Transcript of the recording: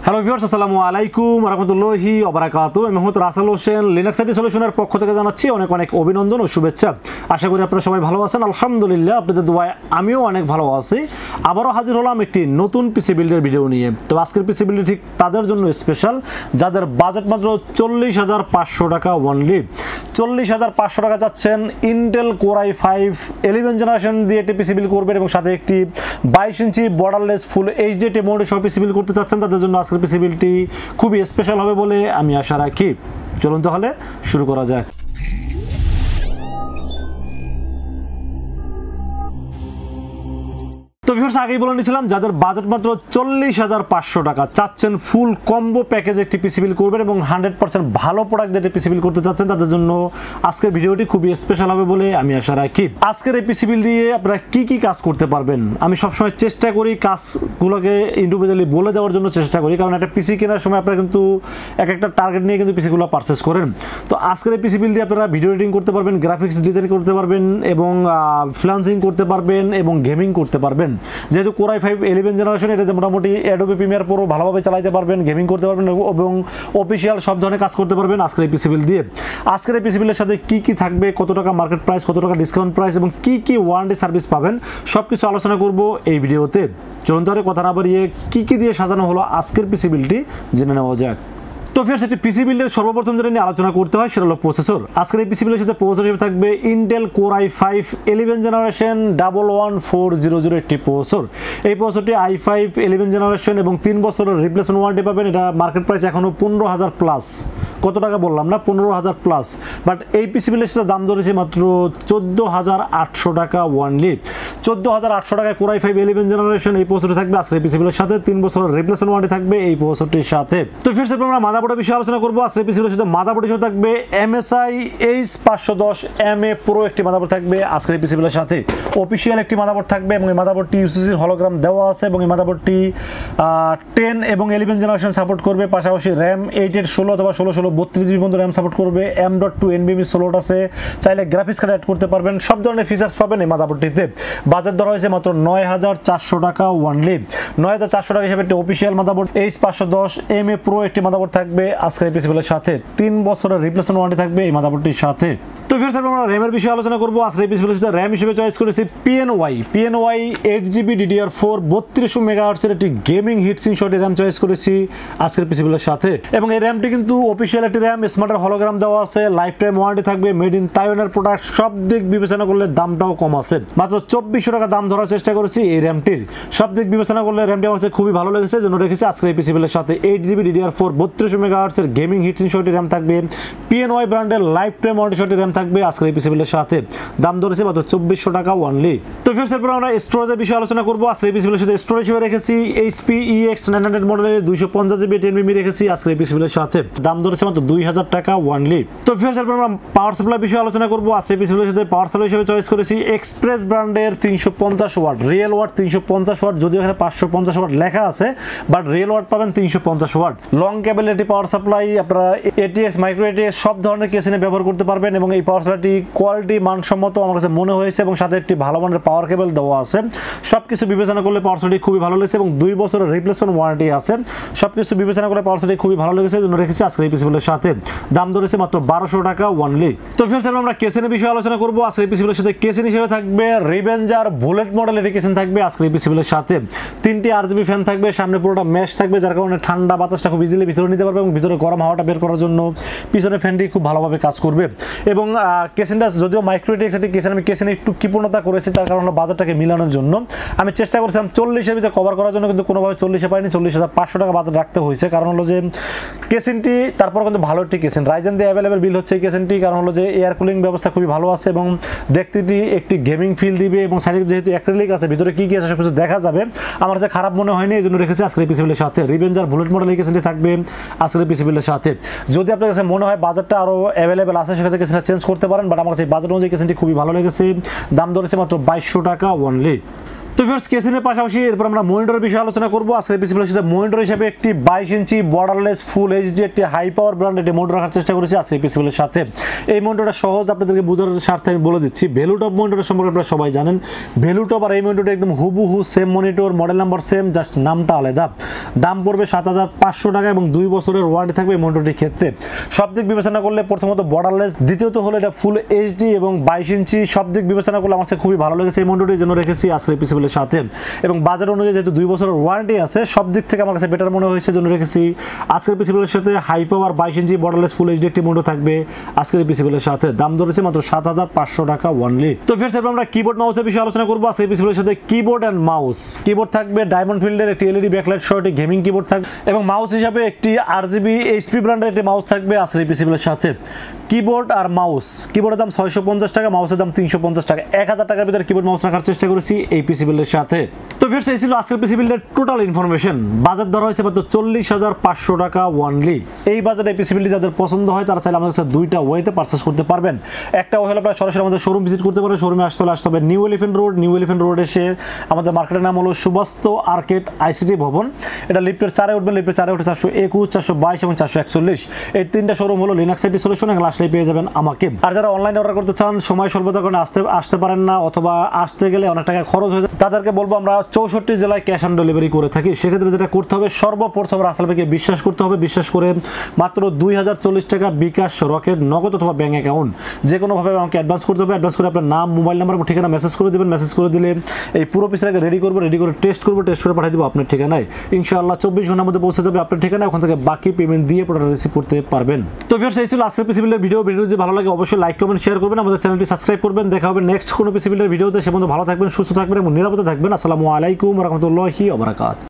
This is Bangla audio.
হ্যালো ভিউয়ার্স, আসসালামু আলাইকুম ওয়া রাহমাতুল্লাহি ওয়া বারাকাতুহু। আমি মোহাম্মদ রাসেল হোসেন লিনাক্স আইটি সলিউশনের পক্ষ থেকে জানাচ্ছি অনেক অনেক অভিনন্দন ও শুভেচ্ছা। আশা করি আপনারা সবাই ভালো আছেন। আলহামদুলিল্লাহ, আপনাদের দোয়ায় আমিও অনেক ভালো আছি। আবারও হাজির হলাম একটি নতুন পিসি বিল্ডের ভিডিও নিয়ে। তো আজকের পিসি বিল্ড ঠিক তাদের জন্য স্পেশাল যাদের বাজেট মাত্র 40,500 টাকা অনলি। 40,500 টাকা যাচ্ছেন ইন্টেল কোর i5 11 জেনারেশন দিয়ে একটি পিসি বিল্ড করবেন এবং সাথে একটি 22 ইঞ্চি বর্ডারলেস ফুল এইচডি Daimond সহ পিসি বিল্ড করতে চাচ্ছেন, তাদের জন্য আজকের পিসি বিল্ডটি খুবই স্পেশাল হবে বলে আমি আশা রাখি। চলুন তাহলে শুরু করা যাক। তো ভিউয়ার্স, আগেই বলে নিয়েছিলাম যাদের বাজেট মাত্র 40,500 টাকা চাচ্ছেন ফুল কম্বো প্যাকেজ একটি পিসি বিল্ড করবেন এবং 100% ভালো প্রোডাক্ট দিয়ে পিসি বিল্ড করতে চাচ্ছেন, তাদের জন্য আজকের ভিডিওটি খুবই স্পেশাল হবে বলে আমি আশা রাখি। আজকের এই পিসি বিল্ড দিয়ে আপনারা কি কি কাজ করতে পারবেন আমি সবসময় চেষ্টা করি কাজগুলোকে ইন্ডিভিজুয়ালি বলে দেওয়ার জন্য চেষ্টা করি, কারণ একটা পিসি কেনার সময় আপনারা কিন্তু এক একটা টার্গেট নিয়ে কিন্তু পিসিগুলো পারচেস করেন। তো আজকের এই পিসি বিল্ড দিয়ে আপনারা ভিডিও এডিটিং করতে পারবেন, গ্রাফিক্স ডিজাইন করতে পারবেন এবং ফ্রিল্যান্সিং করতে পারবেন এবং গেমিং করতে পারবেন। যেহেতু কোর i5 11 জেনারেশন, এটাতে মোটামুটি অ্যাডোবি প্রিমিয়ার প্রো ভালোভাবে চালাতে পারবেন, গেমিং করতে পারবেন এবং অফিসিয়াল সব ধরনের কাজ করতে পারবেন আজকের এই পিসি বিল্ড দিয়ে। আজকের এই পিসি বিল্ডের সাথে কি কি থাকবে, কত টাকা মার্কেট প্রাইস, কত টাকা ডিসকাউন্ট প্রাইস এবং কি কি ওয়ারেন্টি সার্ভিস পাবেন সব কিছু আলোচনা করব এই ভিডিওতে। চলুন তাহলে কথা না বাড়িয়ে কি কি দিয়ে সাজানো হলো আজকের পিসি বিল্ডটি জেনে নেওয়া যাক। তো ফির সেটি পিসি বিল্ডের সর্বপ্রথম যেটা নিয়ে আলোচনা করতে হয় সেটা হলো প্রসেসর। আজকের এই পিসি বিল্ডের সাথে প্রসেসর হিসেবে থাকবে ইন্টেল কোর i5 11 জেনারেশন 11400 একটি প্রসেসর। এই প্রসেসরটি i5 11 জেনারেশন এবং 3 বছরের রিপ্লেসমেন্ট ওয়ারেন্টি পাবেন। এটা মার্কেট প্রাইস এখনও 15,000 প্লাস। কত টাকা বললাম না, 15,000 প্লাস। বাট এই পিসি বিল্ডের সাথে দাম ধরেছে মাত্র 14,800 টাকা ওয়ানলি। 14,800 টাকায় কোর i5 11 জেনারেশন এই প্রসেসরটি থাকবে আজকের এই পিসি বিল্ডের সাথে। 3 বছরের রিপ্লেসমেন্ট ওয়ারেন্টি থাকবে এই প্রসেসরটির সাথে। তো ফির সেটা আমরা মাদারবোর্ডের বিষয়ে আলোচনা করবো। আজকের পিসি বিল্ডের সাথে মাদারবোর্ড হিসেবে থাকবে MSI H510M-A PRO একটি মাদারবোর্ড থাকবে আজকের এই পিসি বিল্ডের সাথে। অফিসিয়াল একটি মাদারবোর্ড থাকবে এবং এই মাদারবোর্ডটি ইউসিসি হলোগ্রাম দেওয়া আছে এবং এই মাদারবোর্ডটি 10 এবং 11 জেনারেশন সাপোর্ট করবে। পাশাপাশি র্যাম 8/8/16 অথবা 16/16 32GB পর্যন্ত র্যাম সাপোর্ট করবে। M.2 NVMe স্লট আছে, চাইলে গ্রাফিক্স কার্ড অ্যাড করতে পারবেন। সব ধরনের ফিচার্স পাবেন এই মাদারবোর্ডটিতে। বাজেট ধরা হয়েছে মাত্র 9,400 টাকা ওয়ানলি। 9,400 টাকা হিসেবে একটি অফিসিয়াল মাদারবোর্ড H510M-A PRO একটি মাদারবোর্ড থাকবে আজকের এই পিসি বিল্ডের সাথে। 3 বছরের রিপ্লেসমেন্ট ওয়ারেন্টি থাকবে এই মাদারবোর্ডটির সাথে। তো ফির আমরা র্যামের বিষয়ে আলোচনা করবো। আজকের এই পিসি বিল্ডের সাথে র্যাম হিসেবে চয়েস করেছি PNY 8GB DDR4 3200 MHz একটি gaming heat sink shot RAM choice করেছি আজকের পিসি বিল্ডের সাথে। এবং এই র্যামটি কিন্তু অফিসিয়াল একটি র্যাম, স্মার্টের হলোগ্রাম দেওয়া আছে, লাইফ টাইম ওয়ারেন্টি থাকবে, মেড ইন তাইওয়ানের প্রোডাক্ট। সব দিক বিবেচনা করলে দামটাও কম আছে, মাত্র 2400 টাকা দাম ধরার চেষ্টা করেছি এই র্যামটির। সব দিক বিবেচনা করলে র্যামটি আমার কাছে খুবই ভালো লেগেছে, জন্য রেখেছি আজকের এই পিসি বিল্ডের সাথে। 8GB DDR4 3200 MHz এর গেমিং হিটসিং শট র্যাম থাকবে। PNY ব্র্যান্ডের life time warranty shot RAM থাকবে আজকের এই পিসি বিল্ডের সাথে। দাম ধরেছে মাত্র 2400 টাকা অনলি। তো ফির এরপর আমরা স্টোরেজের বিষয়ে আলোচনা করবো। আজকের এই পিসি বিল্ডের সাথে স্টোরেজ হিসেবে রেখেছি HP EX900 মডেলের 250GB 10mm রেখেছি আজকের এই পিসি বিল্ডের সাথে। দাম ধরেছে মাত্র 2000 টাকা ওয়ানলি। তো ফির এরপর আমরা পাওয়ার সাপ্লাই বিষয়ে আলোচনা করবো। আজকের এই পিসি বিল্ডের সাথে পাওয়ার সাপ্লাই হিসেবে চয়েস করেছি Xpress ব্র্যান্ডের 350 ওয়াট, রিয়েল ওয়াট 350 ওয়াট, যদিও এখানে 550 ওয়াট লেখা আছে, বাট রিয়েল ওয়াট পাবেন 350 ওয়াট। লং কেবল এটি পাওয়ার সাপ্লাই আপনারা ATX মাইক্রো ATX সব ধরনের কেসিনে ব্যবহার করতে পারবেন এবং এই পাওয়ার সাপ্লাইটি কোয়ালিটি মানসম্মত আমার কাছে মনে হয়েছে এবং সাথে একটি ভালো মানের পাওয়ার কেবল দেওয়া আছে। সবকিছু বিবেচনা করলে পাওয়ার সাপ্লাইটি খুবই ভালো লেগেছে এবং 2 বছরের রিপ্লেসমেন্ট ওয়ারেন্টি আছে। সবকিছু বিবেচনা করে পাওয়ার সাপ্লাই খুবই ভালো লেগেছে, জন্য রেখেছি আজকের এই পিসি বিল্ডের সাথে। দাম ধরেছে মাত্র 1200 টাকা ওয়ানলি। তো ফির আমরা কেসিনের বিষয়ে আলোচনা করবো। আজকের এই পিসি বিল্ডের সাথে কেসিন হিসেবে থাকবে রিভেঞ্জার বুলেট মডেলের কেসিন থাকবে আজকের এই পিসি বিল্ডের সাথে। 3টি RGB ফ্যান থাকবে, সামনে পুরোটা মেশ থাকবে, যার কারণে ঠান্ডা বাতাসটা খুব ইজিলি ভিতরে নিতে পারবে এবং ভিতরে গরম হাওয়াটা বের করার জন্য পিছনে ফ্যানটি খুব ভালোভাবে কাজ করবে। এবং কেসিনটা যদিও মাইক্রো ATX একটি কেসিন, আমি কেসিনে একটু কৃপণতা করেছি, তার কারণ হলো বাজারটাকে মিলানোর জন্য। আমি চেষ্টা করেছিলাম 40-এর ভিতরে কভার করার জন্য, কিন্তু কোনোভাবে 40-এ পাইনি। 40,500 টাকা বাজার রাখতে হয়েছে, কারণ হলো যে কেসিনটি তারপর কিন্তু ভালো একটি কেসিন, রাইজেন দিয়ে অ্যাভেলেবেল বিল হচ্ছে এই কেসিনটি, কারণ হলো যে এয়ার কুলিং ব্যবস্থা খুবই ভালো আছে এবং দেখতে একটি গেমিং ফিল দিবে এবং সাইডে যেহেতু অ্যাক্রিলিক আছে, ভিতরে কি কি আছে সব কিছু দেখা যাবে। আমার কাছে খারাপ মনে হয়নি, এই জন্য রেখেছি আজকের এই পিসি বিল্ডের সাথে। রিভেঞ্জার বুলেট মডেল এই কেসিনটি থাকবে আজকের এই পিসি বিল্ডের সাথে। যদি আপনার কাছে মনে হয় বাজারটা আরও অ্যাভেলেবেল আছে, সেক্ষেত্রে কেসিনটা চেঞ্জ করতে পারেন, বাট আমার কাছে এই বাজার অনুযায়ী কেসিনটি খুবই ভালো লেগেছে। দাম ধরেছে মাত্র 2200 টাকা অনলি। তো ভিউয়ার্স কেসিনের পাশাপাশি এরপর আমরা মনিটরের বিষয়ে আলোচনা করব। আজকের পিসি বিলের সাথে মনিটর হিসেবে একটি 22 ইঞ্চি বর্ডারলেস ফুল এইচডি একটি হাই পাওয়ার ব্র্যান্ডের একটি মনিটর রাখার চেষ্টা করেছি আজকের পিসি বিলের সাথে। এই মনিটরটা সহজ আপনাদেরকে বোঝার স্বার্থে আমি বলে দিচ্ছি। ভ্যালুটপ মনিটরের সম্পর্কে আপনারা সবাই জানেন। ভ্যালুটপ আর এই মনিটরটা একদম হুবহু same monitor, model number same, just নামটা আলাদা। দাম পড়বে 7500 টাকা এবং 2 বছরের ওয়ারেন্টি থাকবে এই মনিটরটির ক্ষেত্রে। সব দিক বিবেচনা করলে প্রথমত বর্ডারলেস, দ্বিতীয়ত হলো এটা ফুল এইচডি এবং 22 ইঞ্চি। সব দিক বিবেচনা করলে আমার কাছে খুবই ভালো লেগেছে এই মনিটরটির জন্য রেখেছি আজকের পিসি বিলের সাথে। এবং বাজার অনুযায়ী যেহেতু 2 বছরের ওয়ারেন্টি আছে, সব দিক থেকে আমার কাছে বেটার মনে হয়েছে জন্য রেখেছি আজকের পিসি বিলের সাথে। হাই পাওয়ার 22 ইঞ্চি বর্ডারলেস ফুল এইচডি একটি মনিটর থাকবে আজকের পিসি বিলের সাথে। দাম ধরেছে মাত্র 7500 টাকা অনলি। তো ফির আমরা কিবোর্ড মাউসের বিষয়ে আলোচনা করবো আজকের পিসি বিলের সাথে। কিবোর্ড এন্ড মাউস, কিবোর্ড থাকবে ডায়মন্ড ফিল্ডের একটি এলইডি ব্যাকলাইট সহ একটি গেমিং কিবোর্ড থাকবে এবং মাউস হিসাবে একটি আরজিবি এইচপি ব্র্যান্ডের একটি মাউস থাকবে আজকের পিসি বিলের সাথে। কিবোর্ড আর মাউস, কিবোর্ডের দাম 650 টাকা, মাউসের দাম 350 টাকা। 1000 টাকার ভিতরে কিবোর্ড মাউস রাখার চেষ্টা করেছি এই পিসি বিলের সাথে। তো ফির এই ছিল আজকের পিসি বিলের টোটাল ইনফরমেশন। বাজার ধরা হয়েছে মাত্র 40,500 টাকা অনলি। এই বাজারে পিসি বিলটি যাদের পছন্দ হয় তারা চাইলে আমাদের কাছে দুইটা ওয়েতে পারচেস করতে পারবেন। একটা ওয়ে হলো আপনারা সরাসরি আমাদের শোরুম ভিজিট করতে পারেন। শোরুমে আসতে হবে new elephant road. New elephant road এসে আমাদের মার্কেটের নাম হলো সুবাস্তু আর্কেড আইসিটি ভবন। এটা লিফটের 4 উঠবেন, লিফটের 4 উঠে 421, 422 এবং 441। এই তিনটা শোরুম হলো লিনাক্স আইটি সলিউশন। এগুলো আসলেই পেয়ে যাবেন আমাকে। আর যারা অনলাইনে অর্ডার করতে চান, সময় স্বল্পতার কারণে আসতে পারেন না অথবা আসতে গেলে অনেক টাকা খরচ হয়ে যায়, তাদেরকে বলবো আমরা 64 জেলায় ক্যাশ অন ডেলিভারি করে থাকি। সেক্ষেত্রে যেটা করতে হবে, সর্বপ্রথম রাসেল ভাইকে বিশ্বাস করতে হবে। বিশ্বাস করে মাত্র 2040 টাকা বিকাশ, রকেট, নগদ অথবা ব্যাংক অ্যাকাউন্ট যে কোনোভাবে আমাকে অ্যাডভান্স করতে হবে। অ্যাডভান্স করে আপনার নাম, মোবাইল নাম্বার এবং ঠিকানা মেসেজ করে দেবেন। মেসেজ করে দিলে এই পুরো পিসটাকে রেডি করবো, রেডি করে টেস্ট করবো, টেস্ট করে পাঠিয়ে দেবো আপনার ঠিকানায়। ইনশাআল্লাহ 24 ঘন্টার মধ্যে পৌঁছে যাবে আপনার ঠিকানায়। ওখান থেকে বাকি পেমেন্ট দিয়ে প্রোডাক্ট রিসিভ করতে পারবেন। তো ভিউয়ার্স এই ছিল আজকের পিসি বিলের ভিডিও। যদি ভালো লাগে অবশ্যই লাইক কমেন্ট শেয়ার করবেন, আমাদের চ্যানেলটি সাবস্ক্রাইব করবেন। দেখা হবে নেক্সট কোনো পিসি বিলের ভিডিওতে। সে পর্যন্ত ভালো থাকবেন, সুস্থ থাকবেন এবং নিরাপদে থাকবেন। আসসালামু আলাইকুম ওয়া রাহমাতুল্লাহি ওয়া বারাকাতুহু।